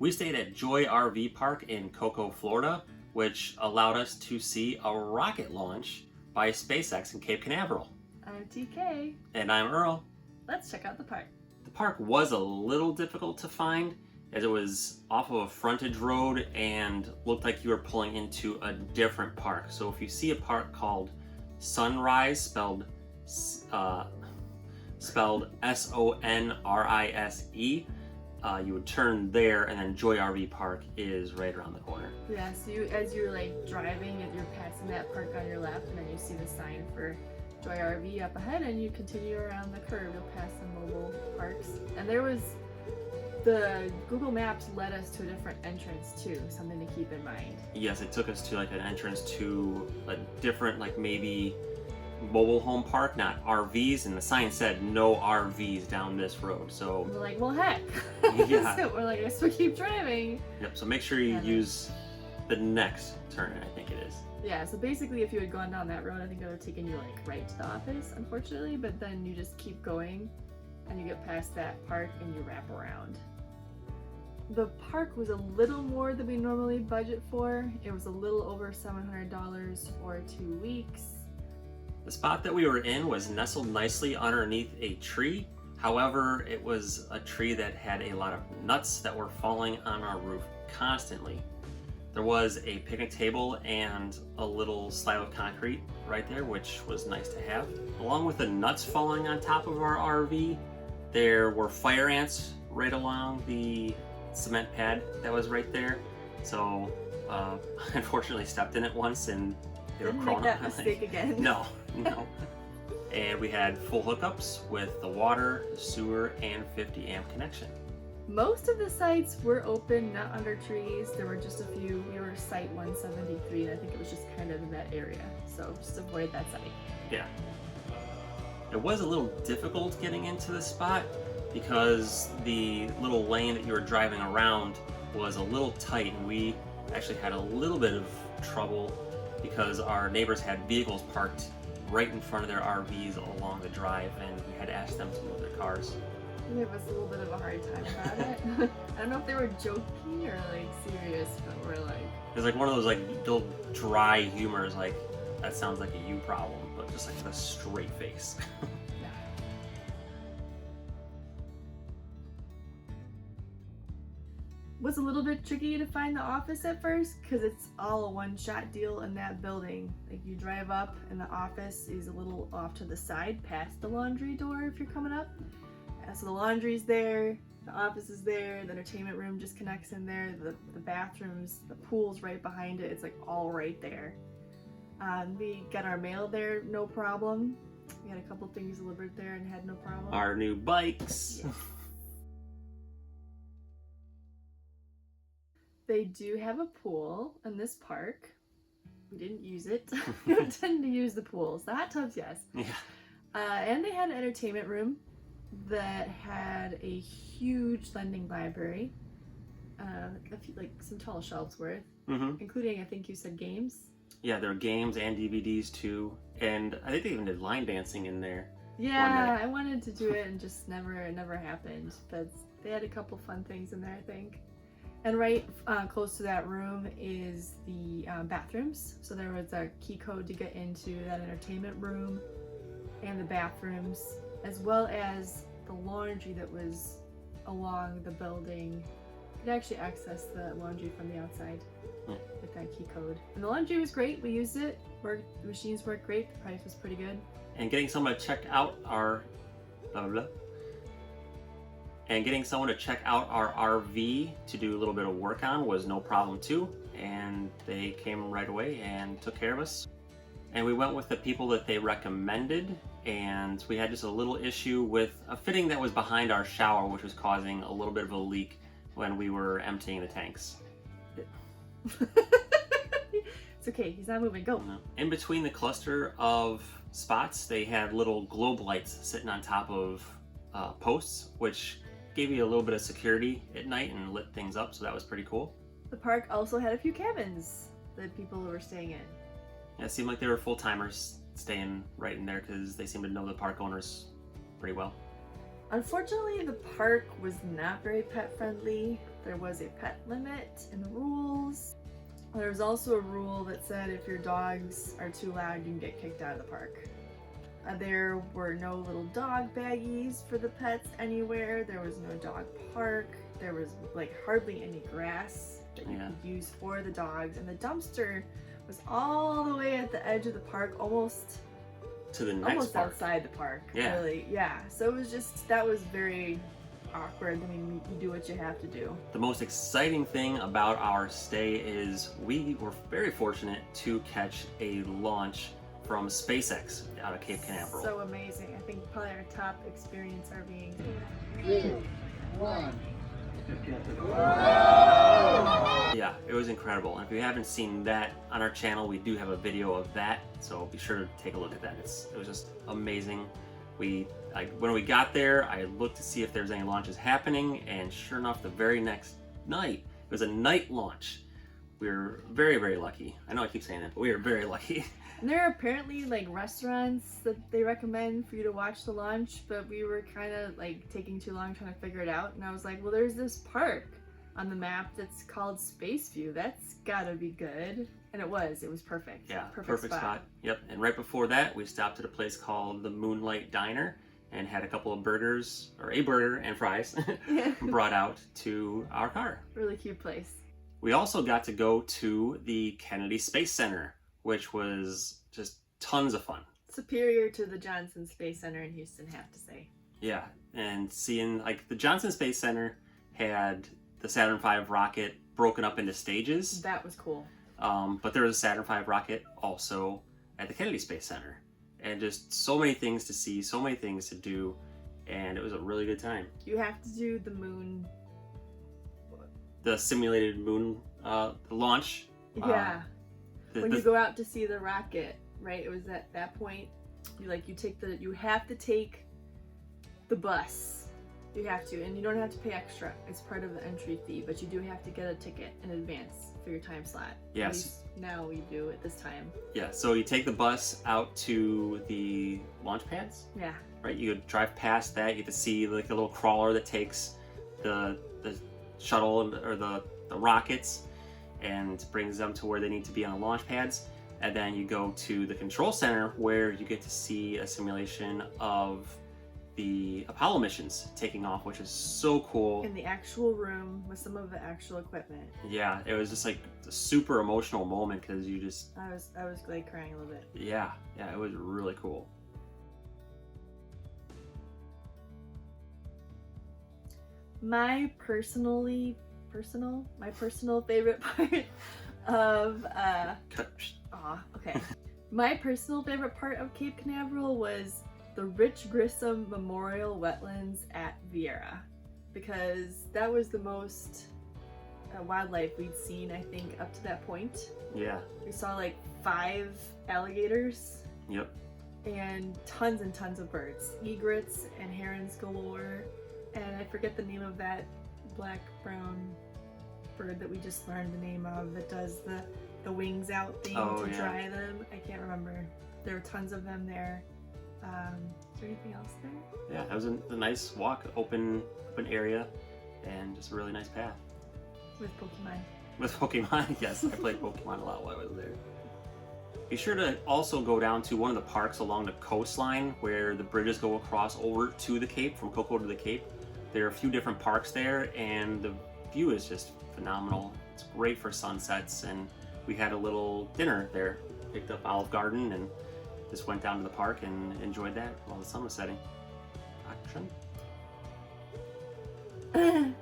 We stayed at Joy RV Park in Cocoa, Florida, which allowed us to see a rocket launch by SpaceX in Cape Canaveral. I'm TK. And I'm Earl. Let's check out the park. The park was a little difficult to find as it was off of a frontage road and looked like you were pulling into a different park. So if you see a park called Sunrise, spelled S-O-N-R-I-S-E, you would turn there, and then Joy RV Park is right around the corner. Yeah, so as you're like driving and you're passing that park on your left, and then you see the sign for Joy RV up ahead, and you continue around the curve, you'll pass some mobile parks. And the Google Maps led us to a different entrance too, something to keep in mind. Yes, it took us to like an entrance to a different, like maybe mobile home park, not RVs, and the sign said no RVs down this road. So we're like, well, heck. Yeah. So we're like, I guess we'll keep driving. Yep. So make sure you use the next turn, I think it is. Yeah. So basically, if you had gone down that road, I think it would have taken you like right to the office, unfortunately. But then you just keep going, and you get past that park, and you wrap around. The park was a little more than we normally budget for. It was a little over $700 for 2 weeks. The spot that we were in was nestled nicely underneath a tree. However, it was a tree that had a lot of nuts that were falling on our roof constantly. There was a picnic table and a little slab of concrete right there, which was nice to have. Along with the nuts falling on top of our RV, there were fire ants right along the cement pad that was right there. So I unfortunately stepped in it once and they were crawling. Didn't make that mistake again. No. And we had full hookups with the water, the sewer, and 50 amp connection. Most of the sites were open, not under trees. There were just a few. We were site 173, and I think it was just kind of in that area. So just avoid that site. Yeah. It was a little difficult getting into the spot because the little lane that you were driving around was a little tight, and we actually had a little bit of trouble because our neighbors had vehicles parked right in front of their RVs along the drive, and we had to ask them to move their cars. It was a little bit of a hard time about it. I don't know if they were joking or like serious, but we're like... It was like one of those like little dry humors, like, that sounds like a you problem, but just like with a straight face. Yeah. Was a little bit tricky to find the office at first because it's all a one-shot deal in that building. Like you drive up and the office is a little off to the side past the laundry door if you're coming up. So the laundry's there, the office is there, the entertainment room just connects in there, the bathrooms, the pool's right behind it. It's like all right there. We got our mail there, no problem. We had a couple things delivered there and had no problem. Our new bikes. Yes. They do have a pool in this park. We didn't use it. We don't tend to use the pools. The hot tubs, yes. Yeah. And they had an entertainment room that had a huge lending library. Like some tall shelves worth, including, I think you said, games. Yeah, there were games and DVDs too, and I think they even did line dancing in there. Yeah, I wanted to do it and just it never happened. But they had a couple fun things in there, I think. And right close to that room is the bathrooms. So there was a key code to get into that entertainment room and the bathrooms, as well as the laundry that was along the building. You could actually access the laundry from the outside with that key code. And the laundry was great. We used it. The machines worked great. The price was pretty good. And getting someone to check out our RV to do a little bit of work on was no problem too. And they came right away and took care of us. And we went with the people that they recommended, and we had just a little issue with a fitting that was behind our shower, which was causing a little bit of a leak when we were emptying the tanks. It's okay, he's not moving, go. In between the cluster of spots, they had little globe lights sitting on top of posts, which gave you a little bit of security at night and lit things up, so that was pretty cool. The park also had a few cabins that people were staying in. Yeah, it seemed like they were full-timers staying right in there because they seemed to know the park owners pretty well. Unfortunately, the park was not very pet friendly. There was a pet limit in the rules. There was also a rule that said if your dogs are too loud, you can get kicked out of the park. There were no little dog baggies for the pets anywhere. There was no dog park. There was like hardly any grass that you could use for the dogs. And the dumpster was all the way at the edge of the park, almost to the next park. Outside the park. Yeah. Really. Yeah. So it was just, that was very awkward. I mean, you do what you have to do. The most exciting thing about our stay is we were very fortunate to catch a launch from SpaceX out of Cape Canaveral. So amazing. I think probably our top experience RVing. 2, 1. Yeah, it was incredible. And if you haven't seen that on our channel, we do have a video of that, so be sure to take a look at that. It was just amazing. When we got there, I looked to see if there's any launches happening, and sure enough, the very next night, it was a night launch. We were very, very lucky. I know I keep saying that, but we were very lucky. And there are apparently like restaurants that they recommend for you to watch the launch, but we were kind of like taking too long trying to figure it out. And I was like, well, there's this park on the map that's called Space View. That's gotta be good. And it was perfect. Yeah, perfect spot. Yep. And right before that, we stopped at a place called the Moonlight Diner and had a couple of burgers, or a burger and fries, brought out to our car. Really cute place. We also got to go to the Kennedy Space Center, which was just tons of fun. Superior to the Johnson Space Center in Houston, have to say. Yeah, and seeing like the Johnson Space Center had the Saturn V rocket broken up into stages. That was cool. But there was a Saturn V rocket also at the Kennedy Space Center. And just so many things to see, so many things to do, and it was a really good time. You have to do the moon. The simulated moon launch. Yeah. When you go out to see the rocket, right? It was at that point. You have to take the bus. You have to, and you don't have to pay extra. It's part of the entry fee, but you do have to get a ticket in advance for your time slot. Yes. At least now we do at this time. Yeah, so you take the bus out to the launch pads. Yeah. Right, you drive past that, you get to see like the little crawler that takes the shuttle or the rockets and brings them to where they need to be on the launch pads. And then you go to the control center where you get to see a simulation of the Apollo missions taking off, which is so cool. In the actual room with some of the actual equipment. Yeah, it was just like a super emotional moment because you just... I was like crying a little bit. Yeah, it was really cool. My personal favorite part of my personal favorite part of Cape Canaveral was the Rich Grissom Memorial Wetlands at Viera, because that was the most wildlife we'd seen, I think, up to that point. Yeah. We saw like 5 alligators. Yep. And tons of birds. Egrets and herons galore. And I forget the name of that black-brown bird that we just learned the name of that does the wings out thing to dry them. I can't remember. There were tons of them there. Is there anything else there? Yeah, it was a nice walk, open area, and just a really nice path. With Pokemon. With Pokemon, yes. I played Pokemon a lot while I was there. Be sure to also go down to one of the parks along the coastline where the bridges go across over to the Cape, from Cocoa to the Cape. There are a few different parks there, and the view is just phenomenal. It's great for sunsets, and we had a little dinner there. Picked up Olive Garden and just went down to the park and enjoyed that while the sun was setting. Action. Sorry.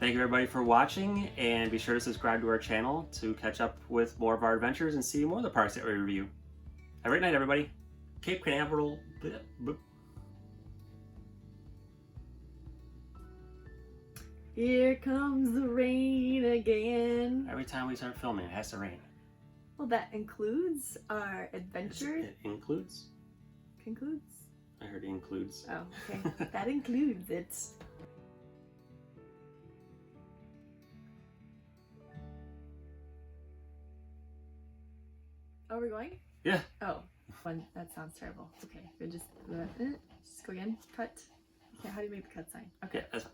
Thank you everybody for watching, and be sure to subscribe to our channel to catch up with more of our adventures and see more of the parks that we review. Have a great night, everybody. Cape Canaveral. Here comes the rain again. Every time we start filming, it has to rain. Well, that includes our adventure. It includes? Concludes? I heard it includes. Oh, okay. That includes it. Oh, we're going? Yeah. Oh, that sounds terrible. Okay, good. Just go again. Cut. Okay, how do you make the cut sign? Yeah, Okay. that's fine.